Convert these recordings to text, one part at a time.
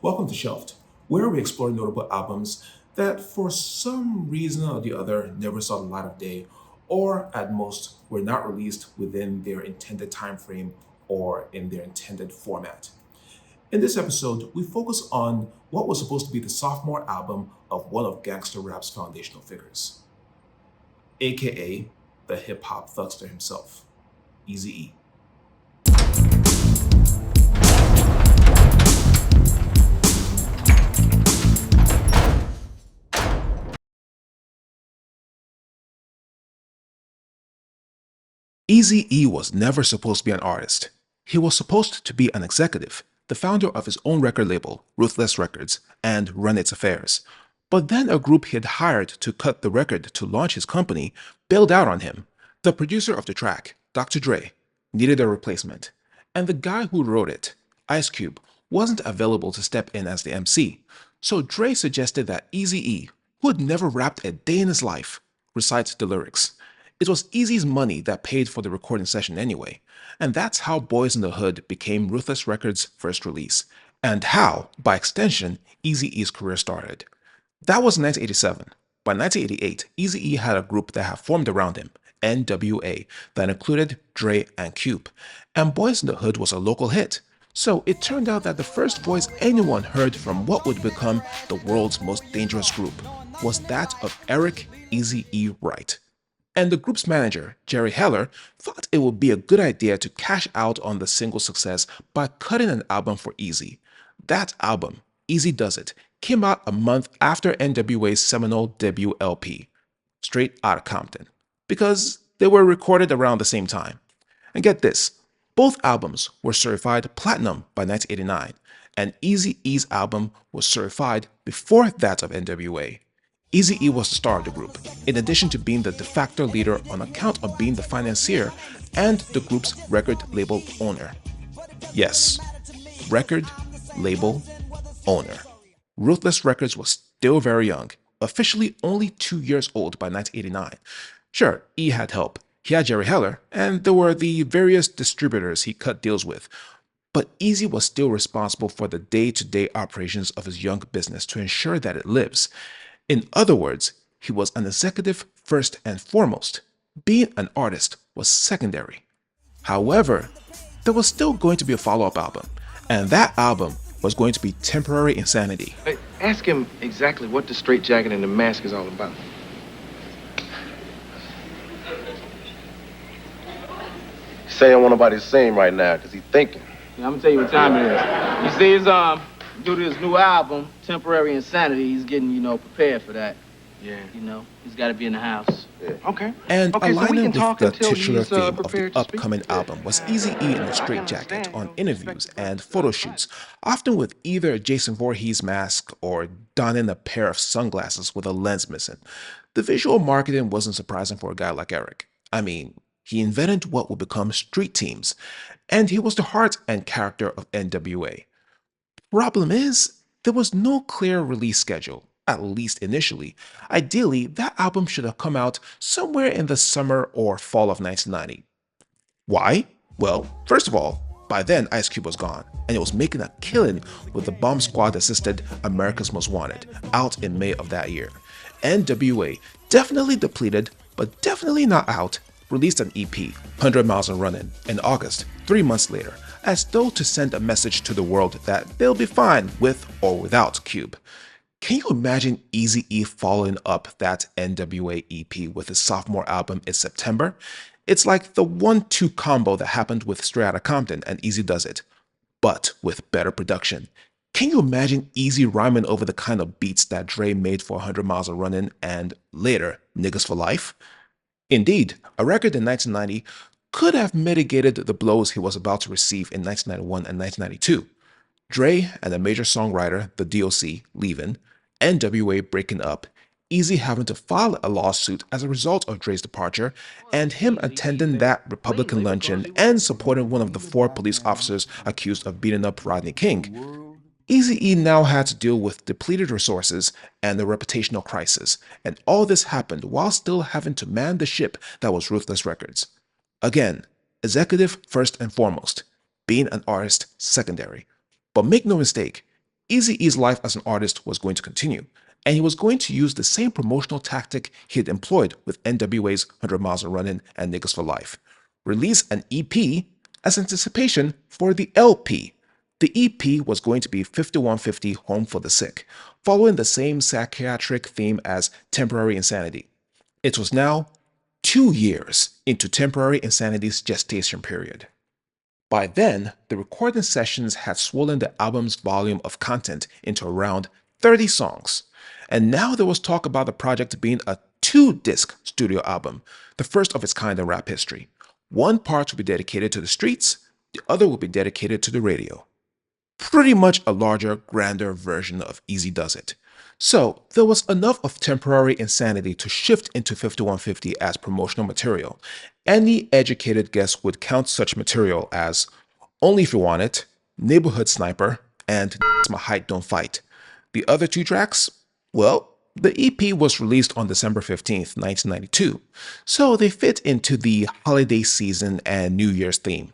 Welcome to Shelved, where we explore notable albums that, for some reason or the other, never saw the light of day, or at most were not released within their intended time frame or in their intended format. In this episode, we focus on what was supposed to be the sophomore album of one of gangster rap's foundational figures, aka the hip hop Thugsta himself, Eazy-E. Eazy-E was never supposed to be an artist. He was supposed to be an executive, the founder of his own record label, Ruthless Records, and run its affairs. But then a group he had hired to cut the record to launch his company bailed out on him. The producer of the track, Dr. Dre, needed a replacement, and the guy who wrote it, Ice Cube, wasn't available to step in as the MC. So Dre suggested that Eazy-E, who had never rapped a day in his life, recite the lyrics. It was Eazy's money that paid for the recording session anyway, and that's how Boys in the Hood became Ruthless Records' first release, and how, by extension, Eazy-E's career started. That was 1987. By 1988, Eazy-E had a group that had formed around him, NWA, that included Dre and Cube, and Boys in the Hood was a local hit. So it turned out that the first voice anyone heard from what would become the world's most dangerous group was that of Eric Eazy-E Wright. And the group's manager, Jerry Heller, thought it would be a good idea to cash out on the single success by cutting an album for Eazy. That album, Eazy Does It, came out a month after NWA's seminal debut LP, Straight Outta Compton, because they were recorded around the same time. And get this, both albums were certified platinum by 1989, and Eazy-E's album was certified before that of NWA. Eazy-E was the star of the group, in addition to being the de facto leader on account of being the financier and the group's record label owner. Yes, record label owner. Ruthless Records was still very young, officially only 2 years old by 1989. Sure, E had help. He had Jerry Heller, and there were the various distributors he cut deals with, but Eazy was still responsible for the day-to-day operations of his young business to ensure that it lives. In other words, he was an executive first and foremost. Being an artist was secondary. However, there was still going to be a follow-up album, and that album was going to be Temporary Insanity. Hey, ask him exactly what the straitjacket and the mask is all about. Say I don't want nobody to see him right now, because he's thinking. Yeah, I'm gonna tell you what time it is. You see his due to his new album, Temporary Insanity, he's getting, prepared for that. Yeah. He's gotta be in the house. Yeah. Okay. And Okay, so we aligning can with talk the until titular he's, theme of the prepared to speak. upcoming album was Eazy-E in a straitjacket on interviews and photo shoots, often with either a Jason Voorhees mask or donning a pair of sunglasses with a lens missing. The visual marketing wasn't surprising for a guy like Eric. I mean, he invented what would become street teams, and he was the heart and character of NWA. Problem is, there was no clear release schedule, at least initially. Ideally, that album should have come out somewhere in the summer or fall of 1990. Why? Well, first of all, by then Ice Cube was gone, and it was making a killing with the Bomb Squad assisted America's Most Wanted, out in May of that year. NWA, definitely depleted, but definitely not out, released an EP, 100 Miles and Running, in August, 3 months later, as though to send a message to the world that they'll be fine with or without Cube. Can you imagine Eazy-E following up that NWA EP with his sophomore album in September? It's like the 1-2 combo that happened with Straight Outta Compton and Eazy Does It, but with better production. Can you imagine Eazy rhyming over the kind of beats that Dre made for 100 Miles of Running and, later, Niggas for Life? Indeed, a record in 1990 could have mitigated the blows he was about to receive in 1991 and 1992. Dre and a major songwriter, the DOC, leaving, NWA breaking up, Eazy having to file a lawsuit as a result of Dre's departure, and him attending that Republican luncheon and supporting one of the 4 police officers accused of beating up Rodney King. Eazy-E now had to deal with depleted resources and a reputational crisis, and all this happened while still having to man the ship that was Ruthless Records. Again, executive first and foremost, being an artist secondary. But make no mistake, Eazy-E's life as an artist was going to continue, and he was going to use the same promotional tactic he had employed with NWA's 100 Miles a Runnin' and Niggas for Life. Release an EP as anticipation for the LP. The EP was going to be 5150 Home for the Sick, following the same psychiatric theme as Temporary Insanity. It was now 2 years into Temporary Insanity's gestation period. By then, the recording sessions had swollen the album's volume of content into around 30 songs, and now there was talk about the project being a 2-disc studio album, the first of its kind in rap history. One part would be dedicated to the streets, the other would be dedicated to the radio. Pretty much a larger, grander version of Eazy Does It. So, there was enough of Temporary Insanity to shift into 5150 as promotional material. Any educated guess would count such material as Only If You Want It, Neighborhood Sniper, and My Height Don't Fight. The other 2 tracks? Well, the EP was released on December 15th, 1992, so they fit into the holiday season and New Year's theme.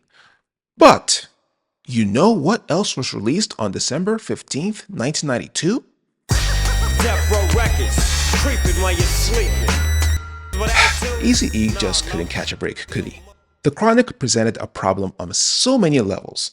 But, you know what else was released on December 15th, 1992? Eazy-E just couldn't catch a break, could he? The Chronic presented a problem on so many levels.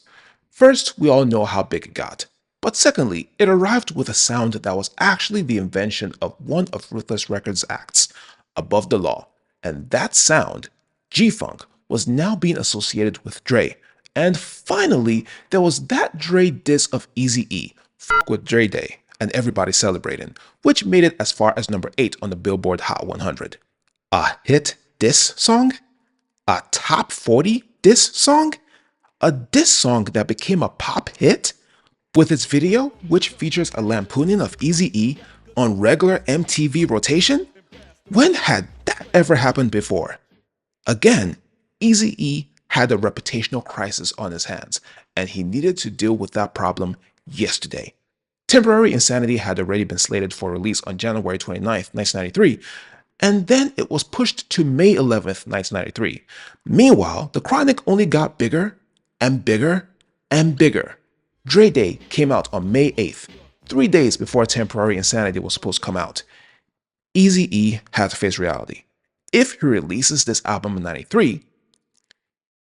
First, we all know how big it got. But secondly, it arrived with a sound that was actually the invention of one of Ruthless Records' acts, Above the Law. And that sound, G-Funk, was now being associated with Dre. And finally, there was that Dre diss of Eazy-E, F with Dre Day, and everybody celebrating, which made it as far as number 8 on the Billboard Hot 100. A hit diss song? A top 40 diss song? A diss song that became a pop hit? With its video, which features a lampooning of Eazy-E on regular MTV rotation? When had that ever happened before? Again, Eazy-E had a reputational crisis on his hands, and he needed to deal with that problem yesterday. Temporary Insanity had already been slated for release on January 29th, 1993, and then it was pushed to May 11th, 1993. Meanwhile, the Chronic only got bigger and bigger and bigger. Dre Day came out on May 8th, 3 days before Temporary Insanity was supposed to come out. Eazy-E had to face reality. If he releases this album in 93,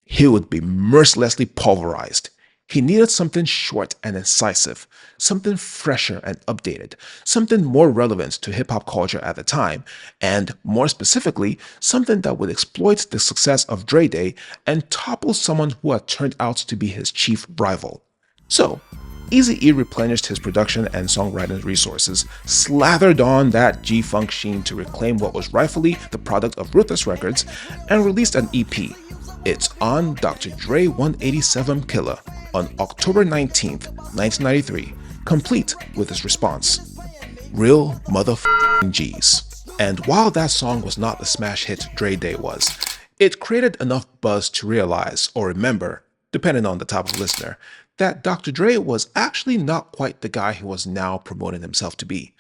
he would be mercilessly pulverized. He needed something short and incisive, something fresher and updated, something more relevant to hip-hop culture at the time, and more specifically, something that would exploit the success of Dre Day and topple someone who had turned out to be his chief rival. So, Eazy-E replenished his production and songwriting resources, slathered on that G-Funk sheen to reclaim what was rightfully the product of Ruthless Records, and released an EP. It's on Dr. Dre 187 Killer on October 19th, 1993, complete with his response, Real Motherfucking G's. And while that song was not the smash hit Dre Day was, it created enough buzz to realize or remember, depending on the type of listener, that Dr. Dre was actually not quite the guy he was now promoting himself to be.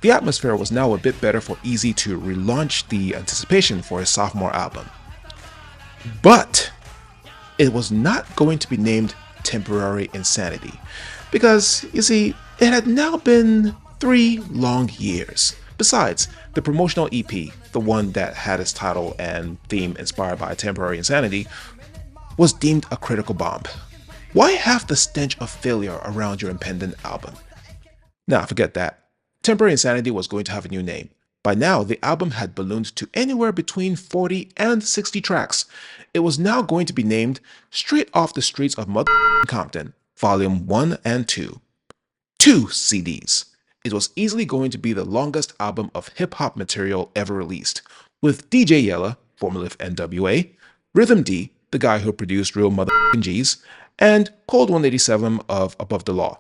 The atmosphere was now a bit better for Eazy to relaunch the anticipation for his sophomore album. But it was not going to be named Temporary Insanity, because, you see, it had now been 3 long years. Besides, the promotional EP, the one that had its title and theme inspired by Temporary Insanity, was deemed a critical bomb. Why have the stench of failure around your impending album? Nah, forget that. Temporary Insanity was going to have a new name. By now, the album had ballooned to anywhere between 40 and 60 tracks. It was now going to be named Straight Off the Streets of Compton, Volume 1 and 2. 2 CDs. It was easily going to be the longest album of hip-hop material ever released, with DJ Yella, formerly of NWA, Rhythm D, the guy who produced Real G's, and Cold 187 of Above the Law.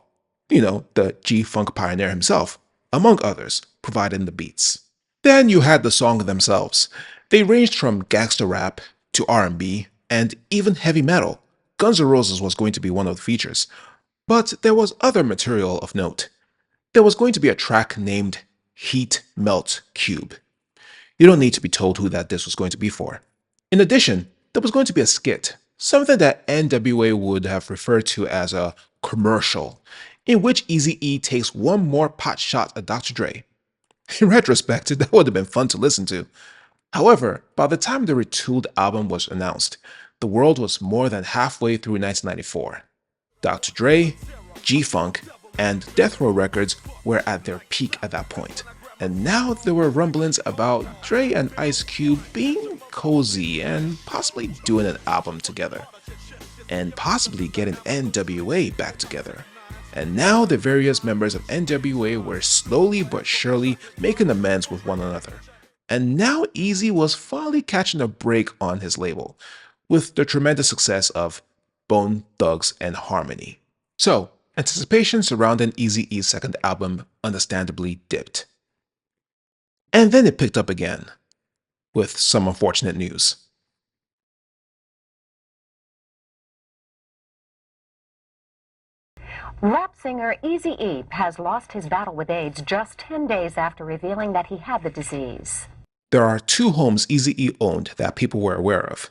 You know, the G-Funk pioneer himself, among others, providing the beats. Then you had the songs themselves. They ranged from gangsta rap to R&B and even heavy metal. Guns N' Roses was going to be one of the features. But there was other material of note. There was going to be a track named Heat Melt Cube. You don't need to be told who that disc was going to be for. In addition, there was going to be a skit, something that NWA would have referred to as a commercial. in which Eazy-E takes one more pot shot at Dr. Dre. In retrospect, that would have been fun to listen to. However, by the time the retooled album was announced, the world was more than halfway through 1994. Dr. Dre, G-Funk, and Death Row Records were at their peak at that point, and now there were rumblings about Dre and Ice Cube being cozy and possibly doing an album together, and possibly getting NWA back together. And now the various members of NWA were slowly but surely making amends with one another. And now Eazy was finally catching a break on his label, with the tremendous success of Bone Thugs and Harmony. So, anticipation surrounding Eazy-E's second album understandably dipped. And then it picked up again, with some unfortunate news. Rap singer Eazy-E has lost his battle with AIDS just 10 days after revealing that he had the disease. There are two homes Eazy-E owned that people were aware of.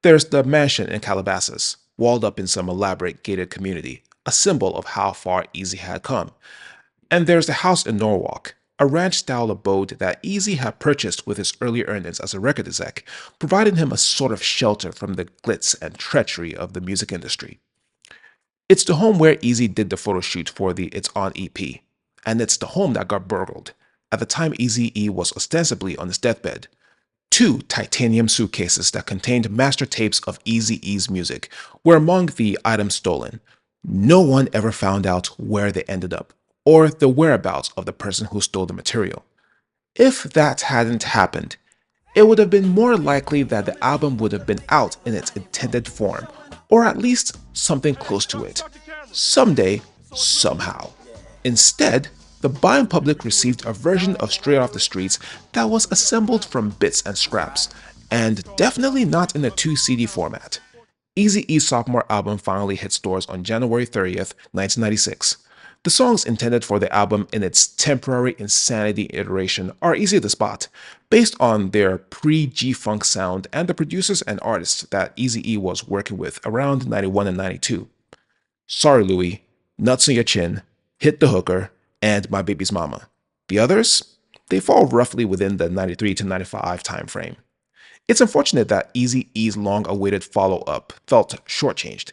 There's the mansion in Calabasas, walled up in some elaborate gated community, a symbol of how far Eazy had come. And there's the house in Norwalk, a ranch-style abode that Eazy had purchased with his early earnings as a record exec, providing him a sort of shelter from the glitz and treachery of the music industry. It's the home where Eazy did the photo shoot for the It's On EP, and it's the home that got burgled, at the time Eazy-E was ostensibly on his deathbed. Two titanium suitcases that contained master tapes of Eazy-E's music were among the items stolen. No one ever found out where they ended up, or the whereabouts of the person who stole the material. If that hadn't happened, it would have been more likely that the album would have been out in its intended form, or at least something close to it, someday, somehow. Instead, the buying public received a version of Straight Off the Streets that was assembled from bits and scraps, and definitely not in a 2-CD format. Eazy-E's sophomore album finally hit stores on January 30th, 1996. The songs intended for the album in its temporary insanity iteration are easy to spot, based on their pre-G-Funk sound and the producers and artists that Eazy-E was working with around 91 and 92. Sorry Louie, Nuts on Your Chin, Hit the Hooker, and My Baby's Mama. The others? They fall roughly within the 93 to 95 timeframe. It's unfortunate that Eazy-E's long-awaited follow-up felt shortchanged.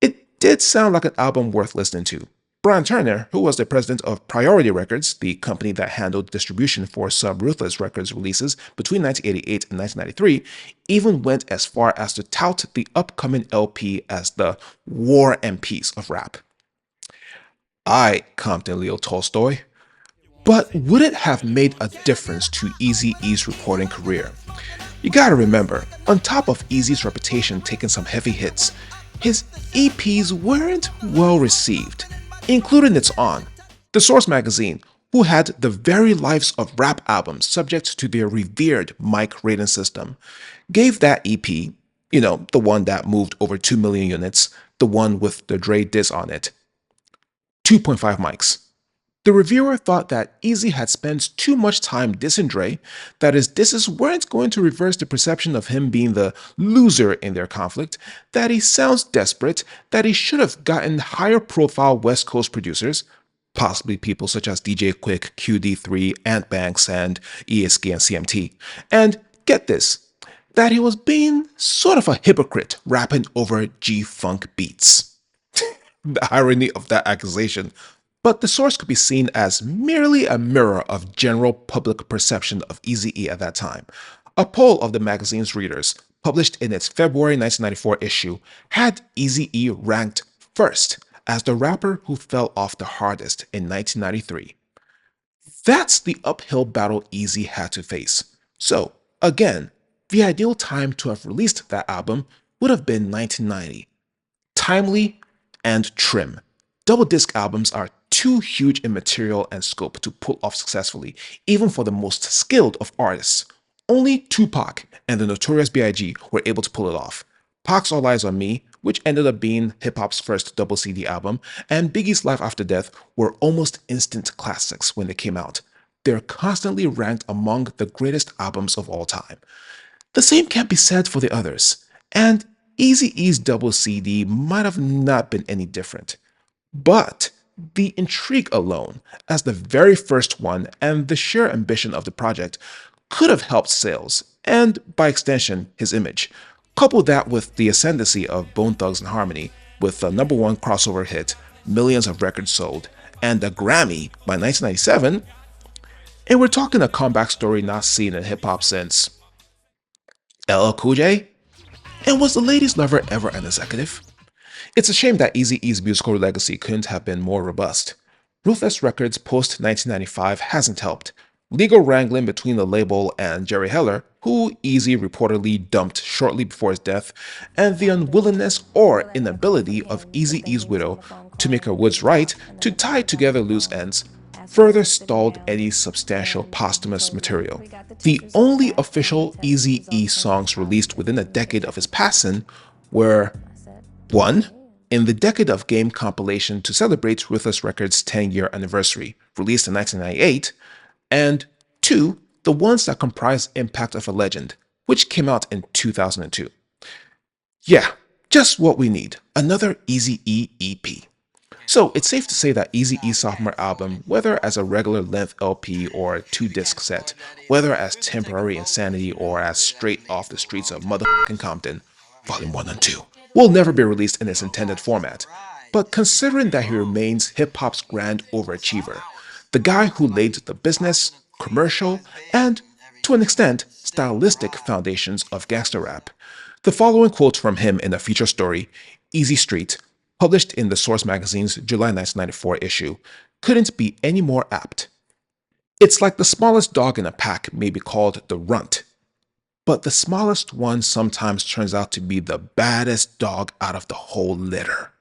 It did sound like an album worth listening to. Brian Turner, who was the president of Priority Records, the company that handled distribution for some Ruthless Records releases between 1988 and 1993, even went as far as to tout the upcoming LP as the War and Peace of rap. Compton Leo Tolstoy. But would it have made a difference to Eazy-E's recording career? You gotta remember, on top of Eazy's reputation taking some heavy hits, his EPs weren't well received, including It's On. The Source magazine, who had the very lives of rap albums subject to their revered mic rating system, gave that EP, the one that moved over 2 million units, the one with the Dre diss on it, 2.5 mics. The reviewer thought that Eazy had spent too much time dissing Dre, that his disses weren't going to reverse the perception of him being the loser in their conflict, that he sounds desperate, that he should have gotten higher profile West Coast producers, possibly people such as DJ Quick, QD3, Ant Banks, and ESK and CMT, and get this, that he was being sort of a hypocrite rapping over G-Funk beats. The irony of that accusation. But the Source could be seen as merely a mirror of general public perception of Eazy-E at that time. A poll of the magazine's readers, published in its February 1994 issue, had Eazy-E ranked first as the rapper who fell off the hardest in 1993. That's the uphill battle Eazy had to face. So, again, the ideal time to have released that album would have been 1990. Timely and trim. Double disc albums are too huge in material and scope to pull off successfully, even for the most skilled of artists. Only Tupac and the Notorious B.I.G. were able to pull it off. Pac's All Eyes on Me, which ended up being hip-hop's first double CD album, and Biggie's Life After Death were almost instant classics when they came out. They're constantly ranked among the greatest albums of all time. The same can't be said for the others, and Eazy-E's double CD might have not been any different. But The intrigue alone, as the very first one and the sheer ambition of the project, could have helped sales, and by extension, his image. Couple that with the ascendancy of Bone Thugs and Harmony, with the #1 crossover hit, millions of records sold, and a Grammy by 1997, and we're talking a comeback story not seen in hip-hop since LL Cool J? And was the ladies' lover ever an executive? It's a shame that Eazy-E's musical legacy couldn't have been more robust. Ruthless Records post-1995 hasn't helped. Legal wrangling between the label and Jerry Heller, who Eazy reportedly dumped shortly before his death, and the unwillingness or inability of Eazy-E's widow, Tamika Woods Wright, to tie together loose ends, further stalled any substantial posthumous material. The only official Eazy-E songs released within a decade of his passing were 1. In the Decade of Game compilation to celebrate Ruthless Records' 10-year anniversary, released in 1998, and 2. The ones that comprise Impact of a Legend, which came out in 2002. Yeah, just what we need, another Eazy-E EP. So it's safe to say that Eazy-E's sophomore album, whether as a regular length LP or a 2-disc set, whether as Temporary Insanity or as Straight Off the Streets of Motherfucking Compton, Volume 1 and 2, will never be released in its intended format. But considering that he remains hip-hop's grand overachiever, the guy who laid the business, commercial, and, to an extent, stylistic foundations of gangsta rap, the following quote from him in a feature story, Easy Street, published in the Source magazine's July 1994 issue, couldn't be any more apt. It's like the smallest dog in a pack may be called the runt, but the smallest one sometimes turns out to be the baddest dog out of the whole litter.